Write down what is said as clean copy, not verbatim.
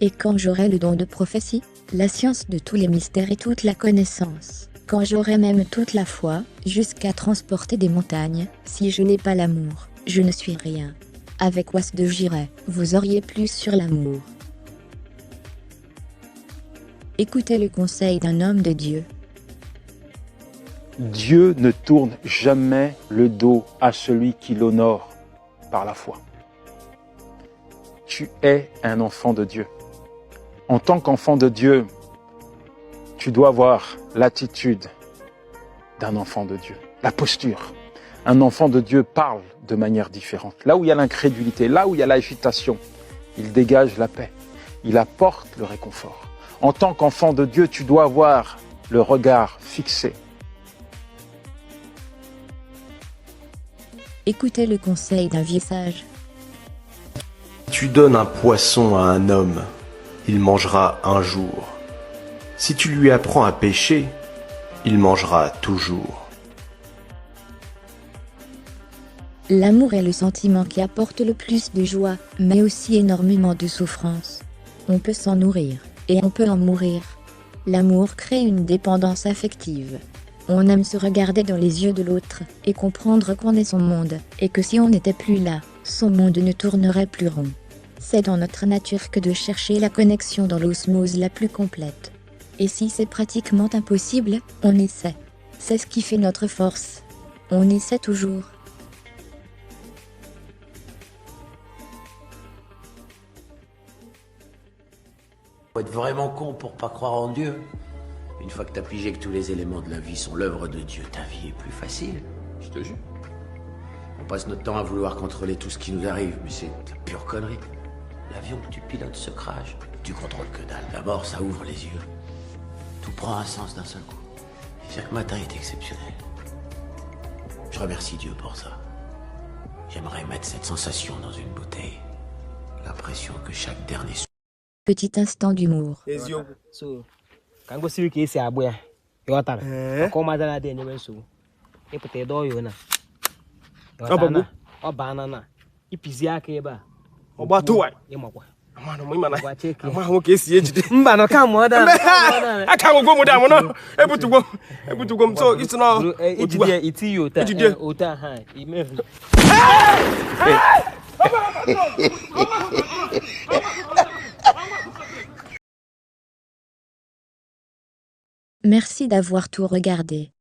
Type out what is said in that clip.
Et quand j'aurai le don de prophétie, la science de tous les mystères et toute la connaissance, quand j'aurai même toute la foi, jusqu'à transporter des montagnes, si je n'ai pas l'amour, je ne suis rien. Avec Was de Giray, vous auriez plus sur l'amour. Écoutez le conseil d'un homme de Dieu. Dieu ne tourne jamais le dos à celui qui l'honore par la foi. Tu es un enfant de Dieu. En tant qu'enfant de Dieu, tu dois avoir l'attitude d'un enfant de Dieu, la posture. Un enfant de Dieu parle de manière différente. Là où il y a l'incrédulité, là où il y a l'agitation, il dégage la paix, il apporte le réconfort. En tant qu'enfant de Dieu, tu dois avoir le regard fixé. Écoutez le conseil d'un vieux sage. Tu donnes un poisson à un homme, il mangera un jour. Si tu lui apprends à pêcher, il mangera toujours. L'amour est le sentiment qui apporte le plus de joie, mais aussi énormément de souffrance. On peut s'en nourrir, et on peut en mourir. L'amour crée une dépendance affective. On aime se regarder dans les yeux de l'autre, et comprendre qu'on est son monde, et que si on n'était plus là, son monde ne tournerait plus rond. C'est dans notre nature que de chercher la connexion dans l'osmose la plus complète. Et si c'est pratiquement impossible, on essaie. C'est ce qui fait notre force. On essaie toujours. Faut être vraiment con pour pas croire en Dieu. Une fois que t'as pigé que tous les éléments de la vie sont l'œuvre de Dieu, ta vie est plus facile. Je te jure. On passe notre temps à vouloir contrôler tout ce qui nous arrive, mais c'est de la pure connerie. L'avion que tu pilotes se crache, tu contrôles que dalle. D'abord, ça ouvre les yeux. Tout prend un sens d'un seul coup. Et chaque matin est exceptionnel. Je remercie Dieu pour ça. J'aimerais mettre cette sensation dans une bouteille. L'impression que chaque dernier Petit instant d'humour. So, can go see case ya boy. You got that? Come out na dey nyewe so. E put do yo na. Ababu. O banana. Ipizi aka ebe a. Ogba to wa. E makwa. Amano mo imana. Gwa check. Amaho ka esi ejide. Mba no ka mo da. Aka go mo da mo no. Ebutugwo so it's no. Ejide iti yo ta. Ota ha. Ime. Merci d'avoir tout regardé.